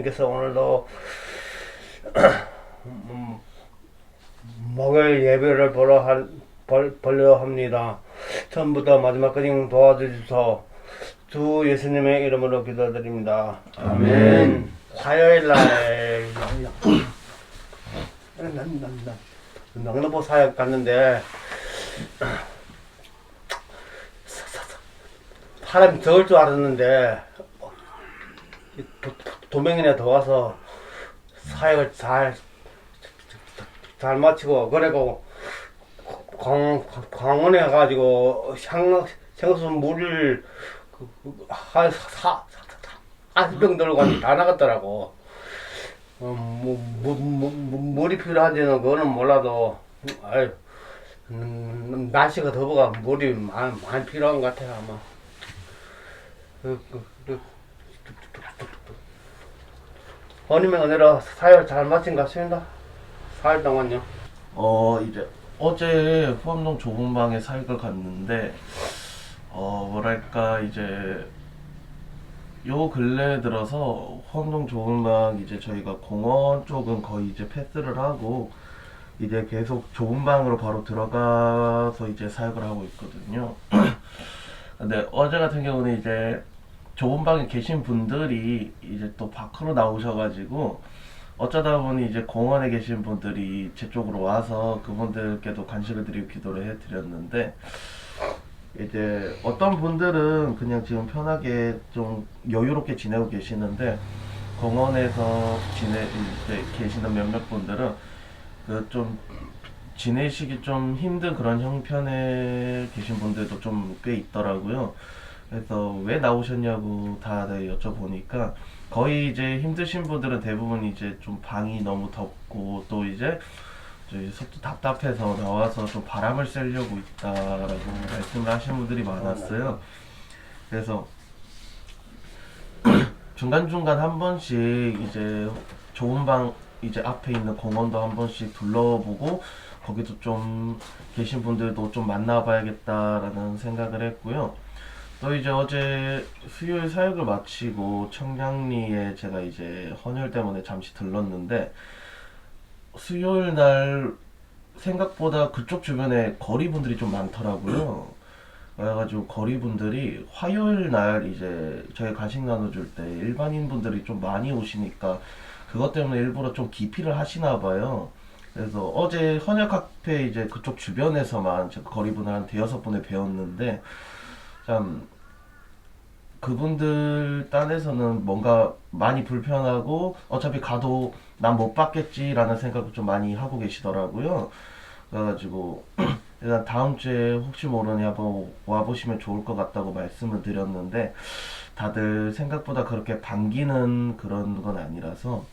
주님께서 오늘도 목요일 예배를 보려 합니다. 처음부터 마지막까지 도와주셔서 주 예수님의 이름으로 기도드립니다. 아멘. 화요일 날 영등포 사역 갔는데 사람이 적을 줄 알았는데 두 명이나 더 와서 사역을 잘 마치고, 그리고 광원에 가가지고 생수 물을 한 40병 들고 가서 다 나갔더라고. 물이 필요한지는 그거는 몰라도, 아유, 날씨가 더워가 물이 많이 필요한 것 같아요, 아마. 어님의 은혜로 사역 잘 마친 것 같습니다. 4일 동안요. 이제 어제 후암동 좁은 방에 사역을 갔는데, 뭐랄까, 이제, 요 근래 들어서 후암동 좁은 방 이제 저희가 공원 쪽은 거의 이제 패스를 하고, 이제 계속 좁은 방으로 바로 들어가서 이제 사역을 하고 있거든요. 근데 어제 같은 경우는 이제 좁은 방에 계신 분들이 이제 또 밖으로 나오셔가지고, 어쩌다 보니 이제 공원에 계신 분들이 제 쪽으로 와서 그분들께도 간식을 드리고 기도를 해드렸는데, 이제 어떤 분들은 그냥 지금 편하게 좀 여유롭게 지내고 계시는데, 공원에서 이제 계시는 몇몇 분들은 그 좀 지내시기 좀 힘든 그런 형편에 계신 분들도 좀 꽤 있더라고요. 그래서 왜 나오셨냐고 다들 여쭤보니까, 거의 이제 힘드신 분들은 대부분 이제 좀 방이 너무 덥고, 또 이제 저희 속도 답답해서 나와서 좀 바람을 쐬려고 있다라고 말씀을 하시는 분들이 많았어요. 그래서 중간중간 한 번씩 이제 좋은 방 이제 앞에 있는 공원도 한 번씩 둘러보고, 거기도 좀 계신 분들도 좀 만나봐야겠다라는 생각을 했고요. 또 이제 어제 수요일 사역을 마치고 청량리에 제가 이제 헌혈 때문에 잠시 들렀는데, 수요일 날 생각보다 그쪽 주변에 거리분들이 좀 많더라고요. 그래가지고 거리분들이 화요일 날 이제 저희 간식 나눠줄 때 일반인 분들이 좀 많이 오시니까 그것 때문에 일부러 좀 기피를 하시나 봐요. 그래서 어제 헌혈 카페 이제 그쪽 주변에서만 제가 거리분을 한 대여섯 분을 배웠는데, 참 그분들 딴에서는 뭔가 많이 불편하고 어차피 가도 난 못 받겠지라는 생각을 좀 많이 하고 계시더라고요. 그래가지고 일단 다음 주에 혹시 모르니 한번 와보시면 좋을 것 같다고 말씀을 드렸는데, 다들 생각보다 그렇게 반기는 그런 건 아니라서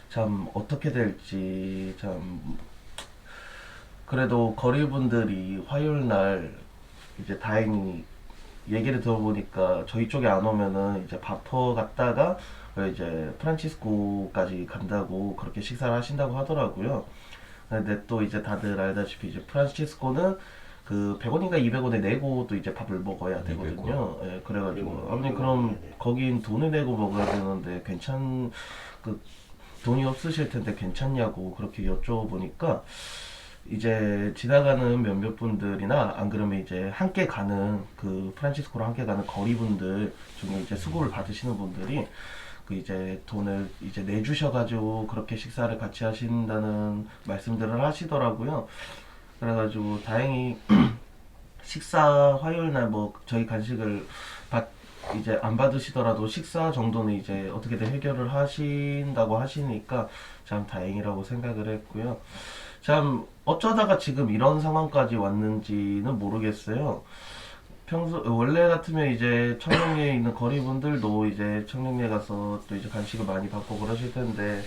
참 어떻게 될지, 참 그래도 거리분들이 화요일 날 이제 다행히 얘기를 들어보니까 저희 쪽에 안 오면은 이제 바퍼 갔다가 이제 프란치스코까지 간다고 그렇게 식사를 하신다고 하더라고요. 근데 또 이제 다들 알다시피 이제 프란치스코는 그 100원인가 200원에 내고 또 이제 밥을 먹어야 되거든요. 예, 그래가지고 아버님 그럼 거긴 돈을 내고 먹어야 되는데 그 돈이 없으실 텐데 괜찮냐고 그렇게 여쭤보니까, 이제 지나가는 몇몇 분들이나 안 그러면 이제 함께 가는 그 프란치스코로 함께 가는 거리분들 중에 이제 수고를 받으시는 분들이 그 이제 돈을 이제 내주셔가지고 그렇게 식사를 같이 하신다는 말씀들을 하시더라고요. 그래가지고 다행히 식사 화요일 날 뭐 저희 간식을 이제 안 받으시더라도 식사 정도는 이제 어떻게든 해결을 하신다고 하시니까 참 다행이라고 생각을 했고요. 참 어쩌다가 지금 이런 상황까지 왔는지는 모르겠어요. 원래 같으면 이제 청량리에 있는 거리분들도 이제 청량리에 가서 또 이제 간식을 많이 받고 그러실 텐데,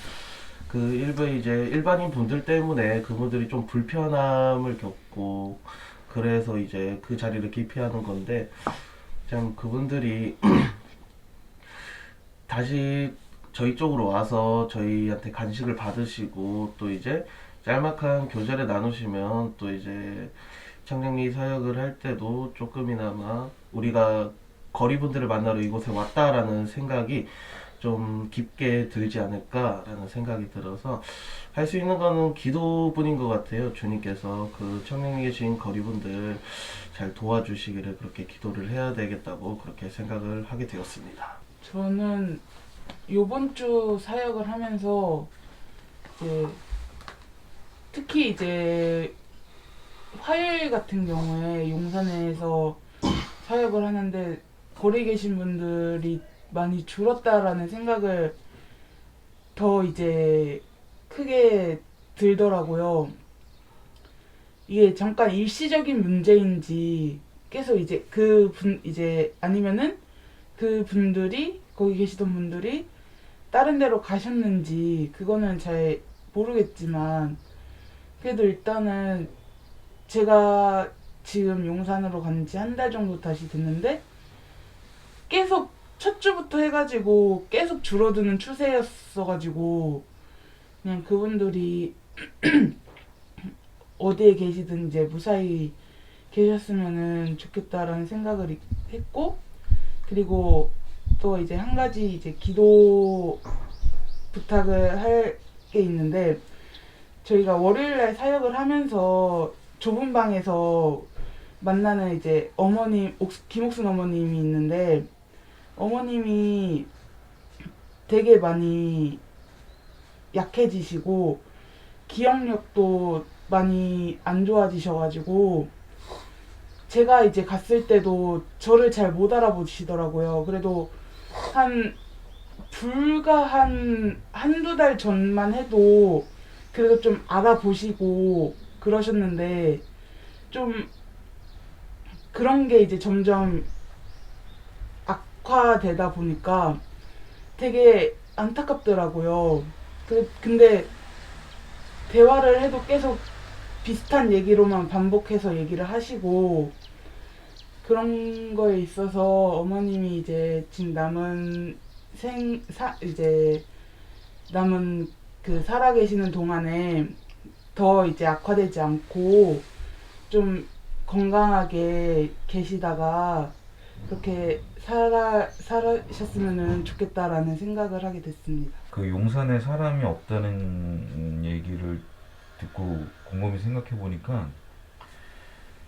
그 일부 이제 일반인 분들 때문에 그분들이 좀 불편함을 겪고 그래서 이제 그 자리를 기피하는 건데, 참 그분들이 다시 저희 쪽으로 와서 저희한테 간식을 받으시고 또 이제 짤막한 교제를 나누시면, 또 이제 청량리 사역을 할 때도 조금이나마 우리가 거리분들을 만나러 이곳에 왔다라는 생각이 좀 깊게 들지 않을까라는 생각이 들어서 할 수 있는 거는 기도뿐인 것 같아요. 주님께서 그 청명리 계신 거리분들 잘 도와주시기를 그렇게 기도를 해야 되겠다고 그렇게 생각을 하게 되었습니다. 저는 요번 주 사역을 하면서 이제 특히 이제 화요일 같은 경우에 용산에서 사역을 하는데 거리 계신 분들이 많이 줄었다라는 생각을 더 이제 크게 들더라고요. 이게 잠깐 일시적인 문제인지 계속 이제 이제 아니면은 그 분들이 거기 계시던 분들이 다른 데로 가셨는지 그거는 잘 모르겠지만 그래도 일단은 제가 지금 용산으로 간 지 한 달 정도 다시 됐는데 계속 첫 주부터 해가지고 계속 줄어드는 추세였어가지고 그냥 그분들이 어디에 계시든 이제 무사히 계셨으면은 좋겠다라는 생각을 했고, 그리고 또 이제 한 가지 이제 기도 부탁을 할 게 있는데, 저희가 월요일날 사역을 하면서 좁은 방에서 만나는 이제 어머님, 김옥순 어머님이 있는데, 어머님이 되게 많이 약해지시고 기억력도 많이 안 좋아지셔가지고 제가 이제 갔을 때도 저를 잘 못 알아보시더라고요. 그래도 불과 한두 달 전만 해도 그래도 좀 알아보시고 그러셨는데 좀 그런 게 이제 점점 악화되다 보니까 되게 안타깝더라고요. 근데 대화를 해도 계속 비슷한 얘기로만 반복해서 얘기를 하시고 그런 거에 있어서 어머님이 이제 지금 이제 남은 그 살아계시는 동안에 더 이제 악화되지 않고 좀 건강하게 계시다가 그렇게 살아셨으면 좋겠다라는 생각을 하게 됐습니다. 그 용산에 사람이 없다는 얘기를 듣고 곰곰이 생각해 보니까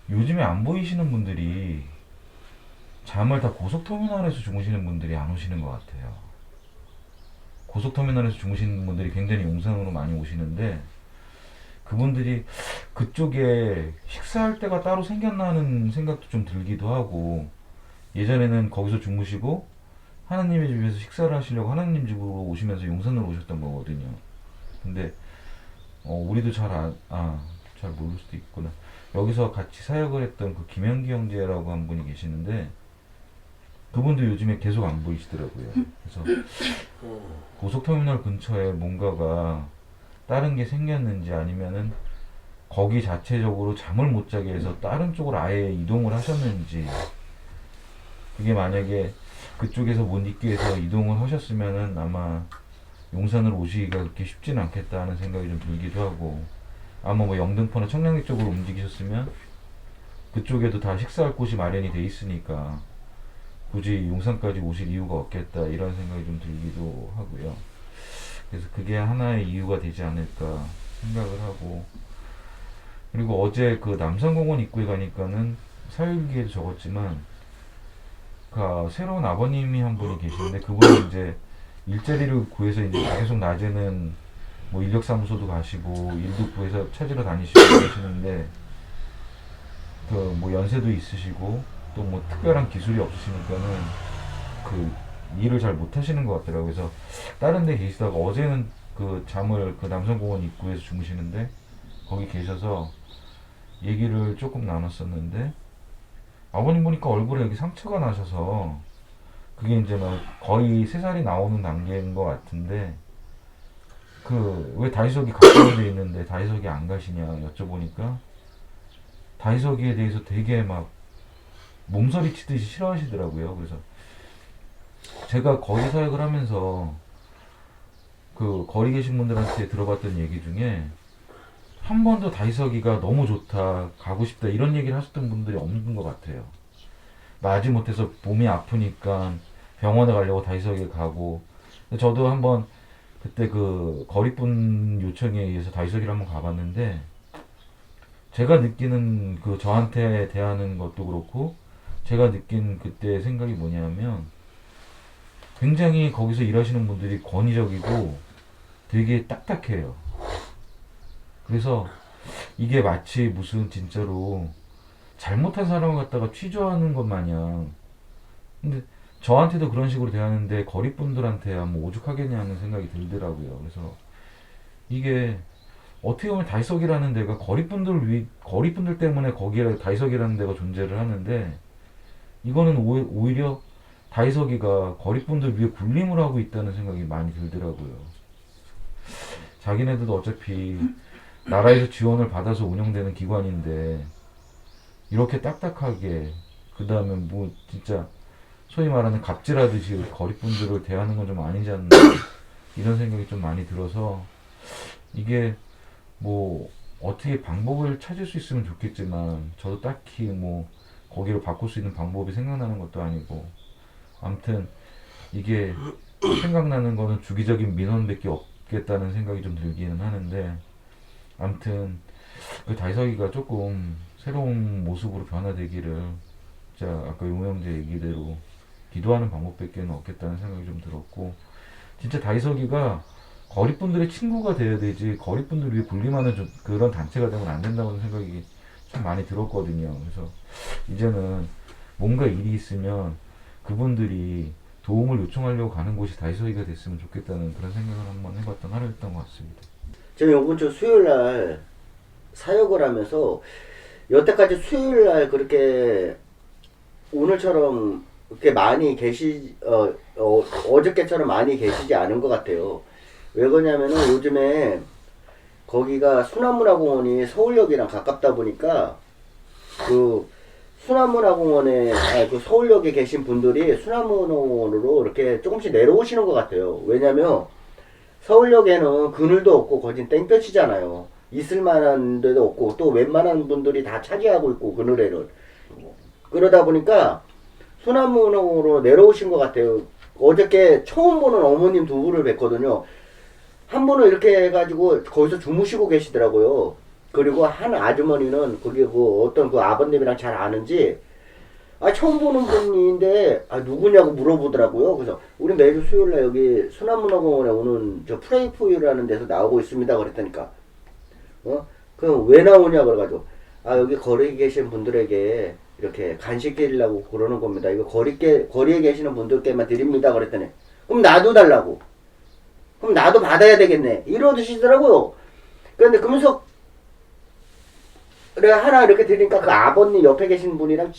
요즘에 안 보이시는 분들이 잠을 다 고속터미널에서 주무시는 분들이 안 오시는 것 같아요. 고속터미널에서 주무시는 분들이 굉장히 용산으로 많이 오시는데 그분들이 그쪽에 식사할 때가 따로 생겼나 하는 생각도 좀 들기도 하고, 예전에는 거기서 주무시고 하나님의 집에서 식사를 하시려고 하나님 집으로 오시면서 용산으로 오셨던 거거든요. 근데 우리도 잘 모를 수도 있구나. 여기서 같이 사역을 했던 그 김현기 형제라고 한 분이 계시는데 그분도 요즘에 계속 안 보이시더라고요. 그래서 고속터미널 근처에 뭔가가 다른 게 생겼는지 아니면은 거기 자체적으로 잠을 못 자게 해서 다른 쪽으로 아예 이동을 하셨는지, 그게 만약에 그쪽에서 못 있게 해서 이동을 하셨으면은 아마 용산으로 오시기가 그렇게 쉽지는 않겠다 하는 생각이 좀 들기도 하고, 아마 뭐 영등포나 청량리 쪽으로 움직이셨으면 그쪽에도 다 식사할 곳이 마련이 돼 있으니까 굳이 용산까지 오실 이유가 없겠다 이런 생각이 좀 들기도 하고요. 그래서 그게 하나의 이유가 되지 않을까 생각을 하고, 그리고 어제 그 남산공원 입구에 가니까는 사일기에도 적었지만 새로운 아버님이 한 분이 계시는데 그분은 이제 일자리를 구해서 이제 계속 낮에는 뭐 인력사무소도 가시고 일도 구해서 찾으러 다니시고 계시는데 그 뭐 연세도 있으시고 또 뭐 특별한 기술이 없으시니까는 그 일을 잘 못하시는 것 같더라고요. 그래서 다른 데 계시다가 어제는 그 잠을 그 남산공원 입구에서 주무시는데 거기 계셔서 얘기를 조금 나눴었는데, 아버님 보니까 얼굴에 여기 상처가 나셔서 그게 이제 막 거의 3살이 나오는 단계인 것 같은데, 왜 다이석이 가까운 데 있는데 다이석이 안 가시냐 여쭤보니까 다이석이에 대해서 되게 막 몸서리 치듯이 싫어하시더라고요. 그래서 제가 거리 사역을 하면서 그 거리 계신 분들한테 들어봤던 얘기 중에 한 번도 다이석이가 너무 좋다, 가고 싶다 이런 얘기를 하셨던 분들이 없는 것 같아요. 마지못해서 몸이 아프니까 병원에 가려고 다이석에 가고, 저도 한번 그때 그 거리분 요청에 의해서 다이소기를 한번 가봤는데 제가 느끼는 그 저한테 대하는 것도 그렇고 제가 느낀 그때 생각이 뭐냐면 굉장히 거기서 일하시는 분들이 권위적이고 되게 딱딱해요. 그래서 이게 마치 무슨 진짜로 잘못한 사람을 갖다가 취조하는 것 마냥 근데 저한테도 그런 식으로 대하는데 거리분들한테야 뭐 오죽하겠냐는 생각이 들더라고요. 그래서 이게 어떻게 보면 다이석이라는 데가 거리분들 때문에 거기에 다이석이라는 데가 존재를 하는데 이거는 오히려 다이석이가 거리분들 위에 군림을 하고 있다는 생각이 많이 들더라고요. 자기네들도 어차피 나라에서 지원을 받아서 운영되는 기관인데 이렇게 딱딱하게 그 다음에 뭐 진짜 소위 말하는 갑질하듯이 거리분들을 대하는 건 좀 아니지 않나 이런 생각이 좀 많이 들어서 이게 뭐 어떻게 방법을 찾을 수 있으면 좋겠지만 저도 딱히 뭐 거기로 바꿀 수 있는 방법이 생각나는 것도 아니고 아무튼 이게 생각나는 거는 주기적인 민원밖에 없겠다는 생각이 좀 들기는 하는데 아무튼 그 다이석이가 조금 새로운 모습으로 변화되기를 진짜 아까 용 형제 얘기대로 기도하는 방법밖에 없겠다는 생각이 좀 들었고 진짜 다이석이가 거리분들의 친구가 돼야 되지 거리분들 위해 군림하는 그런 단체가 되면 안 된다는 생각이 좀 많이 들었거든요. 그래서 이제는 뭔가 일이 있으면 그분들이 도움을 요청하려고 가는 곳이 다이소이가 됐으면 좋겠다는 그런 생각을 한번 해봤던 하루였던 것 같습니다. 제가 이번 주 수요일날 사역을 하면서 여태까지 수요일날 그렇게 오늘처럼 그렇게 많이 어저께처럼 많이 계시지 않은 것 같아요. 왜 그러냐면은 요즘에 거기가 순환문화공원이 서울역이랑 가깝다 보니까 그 순환문화공원에 그 서울역에 계신 분들이 순환문화공원으로 이렇게 조금씩 내려오시는 것 같아요. 왜냐면 서울역에는 그늘도 없고 거진 땡볕이잖아요. 있을만한 데도 없고 또 웬만한 분들이 다 차지하고 있고 그늘에는 그러다 보니까 순환문화공원으로 내려오신 것 같아요. 어저께 처음 보는 어머님 두 분을 뵀거든요. 한 분은 이렇게 해가지고 거기서 주무시고 계시더라고요. 그리고 한 아주머니는 거기 그 어떤 그 아버님이랑 잘 아는지 처음 보는 분인데 누구냐고 물어보더라고요. 그래서 우리 매주 수요일날 여기 순환문화공원에 오는 저 프레이프유라는 데서 나오고 있습니다. 그랬다니까 그럼 왜 나오냐 그래가지고 여기 거리에 계신 분들에게 이렇게 간식 드리려고 그러는 겁니다. 이거 거리에 계시는 분들께만 드립니다. 그랬더니 그럼 나도 달라고. 그럼 나도 받아야 되겠네. 이러시더라고요. 그런데 그러면서 내가 하나 이렇게 드리니까 그 아버님 옆에 계신 분이랑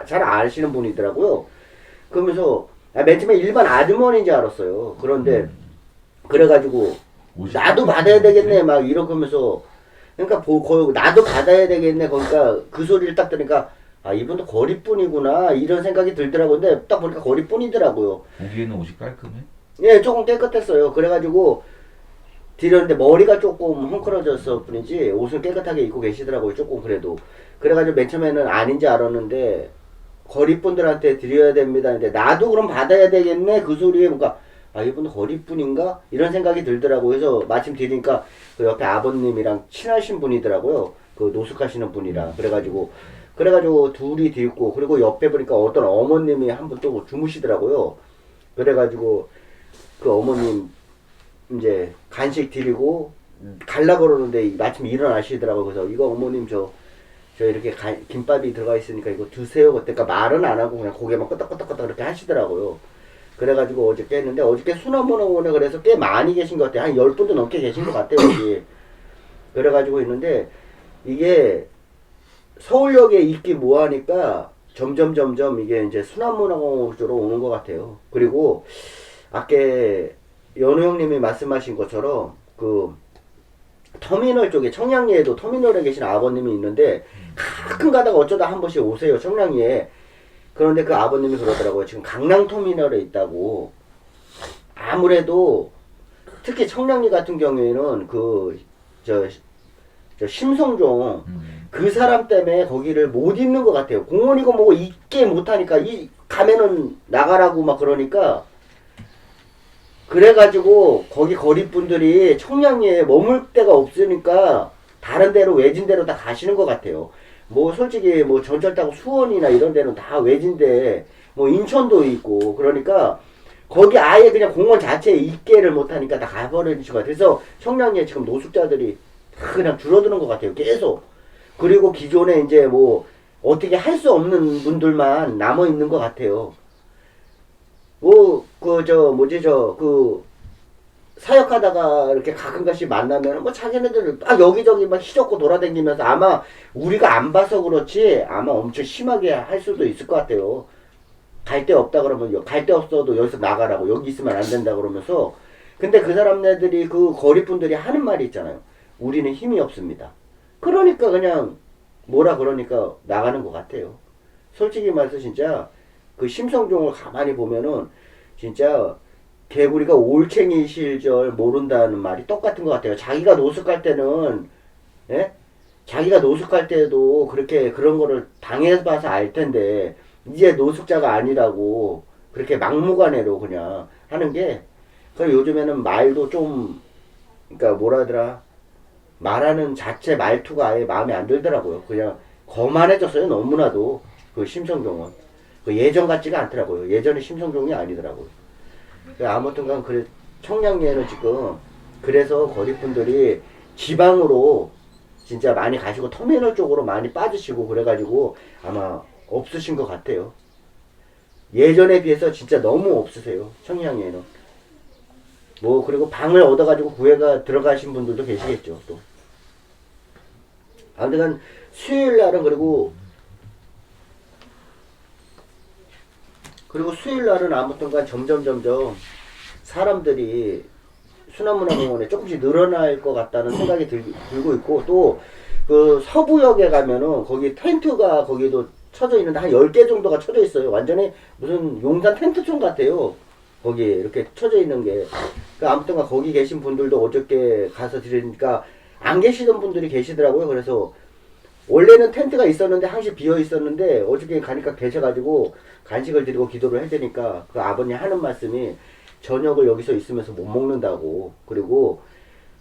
잘 아시는 분이더라고요. 그러면서 맨 처음에 일반 아주머니인 줄 알았어요. 그런데 그래가지고 나도 받아야 되겠네 막 이러면서 그러니까 나도 받아야 되겠네. 그러니까 그 소리를 딱 들으니까 이분도 거리뿐이구나 이런 생각이 들더라고요. 근데 딱 보니까 거리뿐이더라고요. 보기에는 옷이 깔끔해? 예, 조금 깨끗했어요. 그래가지고 드렸는데 머리가 조금 헝클어졌을 뿐이지 옷은 깨끗하게 입고 계시더라고요. 조금 그래도. 그래가지고 맨 처음에는 아닌지 알았는데 거리분들한테 드려야 됩니다. 근데 나도 그럼 받아야 되겠네. 그 소리에 뭔가 이분 거리뿐인가? 이런 생각이 들더라고요. 그래서 마침 드리니까 그 옆에 아버님이랑 친하신 분이더라고요. 그 노숙하시는 분이랑. 그래가지고 둘이 드리고 그리고 옆에 보니까 어떤 어머님이 한 분 또 주무시더라고요. 그래가지고 그 어머님 이제 간식 드리고 갈라 그러는데 마침 일어나시더라고요. 그래서 이거 어머님 저 이렇게 김밥이 들어가 있으니까 이거 드세요. 그때까 말은 안 하고 그냥 고개만 끄덕끄덕끄덕 이렇게 하시더라고요. 그래가지고 어저께 했는데 어저께 순환문화공원에 그래서 꽤 많이 계신 것 같아요. 한 10분도 넘게 계신 것 같아요. 여기. 그래가지고 있는데 이게 서울역에 있기 뭐하니까 점점 이게 이제 순환문화공원 쪽으로 오는 것 같아요. 그리고 아까 연우 형님이 말씀하신 것처럼 그 터미널 쪽에 청량리에도 터미널에 계신 아버님이 있는데 가끔 가다가 어쩌다 한 번씩 오세요. 청량리에. 그런데 그 아버님이 그러더라고요. 지금 강남터미널에 있다고. 아무래도 특히 청량리 같은 경우에는 저 심성종 그 사람 때문에 거기를 못 있는 것 같아요. 공원이고 뭐고 있게 못하니까 가면은 나가라고 막 그러니까 그래가지고 거기 거리분들이 청량리에 머물 데가 없으니까 다른 데로 외진 데로 다 가시는 것 같아요. 뭐 솔직히 뭐 전철 타고 수원이나 이런 데는 다 외진데 뭐 인천도 있고 그러니까 거기 아예 그냥 공원 자체에 있게를 못하니까 다 가버리는 것 같아요. 그래서 청량리에 지금 노숙자들이 다 그냥 줄어드는 것 같아요. 계속. 그리고 기존에 이제 뭐 어떻게 할 수 없는 분들만 남아 있는 것 같아요. 뭐 사역하다가 이렇게 가끔가씩 만나면 뭐 자기네들 여기저기 막 휘젓고 돌아다니면서 아마 우리가 안 봐서 그렇지 아마 엄청 심하게 할 수도 있을 것 같아요. 갈 데 없다 그러면 갈 데 없어도 여기서 나가라고 여기 있으면 안 된다 그러면서 근데 그 사람네들이 그 거리분들이 하는 말이 있잖아요. 우리는 힘이 없습니다. 그러니까 그냥 뭐라 그러니까 나가는 것 같아요. 솔직히 말해서 진짜 그 심성종을 가만히 보면은 진짜 개구리가 올챙이 시절 모른다는 말이 똑같은 것 같아요. 자기가 노숙할 때는 예? 자기가 노숙할 때도 그렇게 그런 거를 당해봐서 알 텐데 이제 노숙자가 아니라고 그렇게 막무가내로 그냥 하는 게 그리고 요즘에는 말도 좀 그러니까 뭐라 하더라 말하는 자체 말투가 아예 마음에 안 들더라고요. 그냥 거만해졌어요. 너무나도 그 심성종은 그 예전 같지가 않더라고요. 예전에 심성종이 아니더라고요. 아무튼간 그래 청량리에는 지금 그래서 거리분들이 지방으로 진짜 많이 가시고 터미널 쪽으로 많이 빠지시고 그래가지고 아마 없으신 것 같아요. 예전에 비해서 진짜 너무 없으세요. 청량리에는. 뭐 그리고 방을 얻어가지고 구해가 들어가신 분들도 계시겠죠. 또. 아무튼 수요일날은 그리고 수요일날은 아무튼간 점점 사람들이 순환문화공원에 조금씩 늘어날 것 같다는 생각이 들고 있고 또 그 서부역에 가면은 거기 텐트가 거기도 쳐져 있는데 한 10개 정도가 쳐져 있어요. 완전히 무슨 용산 텐트촌 같아요. 거기 이렇게 쳐져 있는 게. 그러니까 아무튼간 거기 계신 분들도 어저께 가서 들으니까 안 계시던 분들이 계시더라고요. 그래서 원래는 텐트가 있었는데 항시 비어 있었는데 어저께 가니까 계셔가지고 간식을 드리고 기도를 해드니까 그 아버님 하는 말씀이 저녁을 여기서 있으면서 못 먹는다고 그리고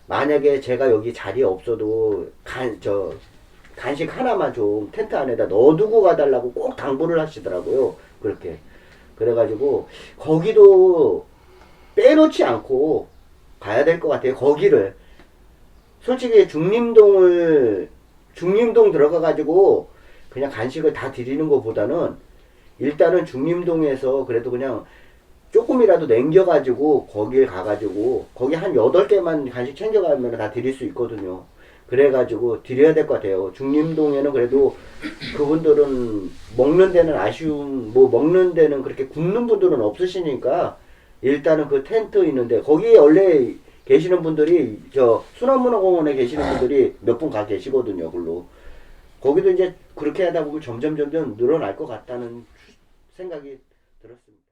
만약에 제가 여기 자리에 없어도 간식 하나만 좀 텐트 안에다 넣어두고 가달라고 꼭 당부를 하시더라고요. 그렇게 그래가지고 거기도 빼놓지 않고 가야 될 것 같아요. 거기를 솔직히 중림동 들어가가지고 그냥 간식을 다 드리는 것보다는 일단은 중림동에서 그래도 그냥 조금이라도 남겨가지고 거기에 가가지고 거기 한 8개만 간식 챙겨가면 다 드릴 수 있거든요. 그래가지고 드려야 될 것 같아요. 중림동에는 그래도 그분들은 먹는 데는 먹는 데는 그렇게 굶는 분들은 없으시니까 일단은 그 텐트 있는데 거기에 원래 계시는 분들이 순환문화공원에 계시는 분들이 몇 분 가 계시거든요. 글로 거기도 이제 그렇게 하다 보면 점점 늘어날 것 같다는 생각이 들었습니다.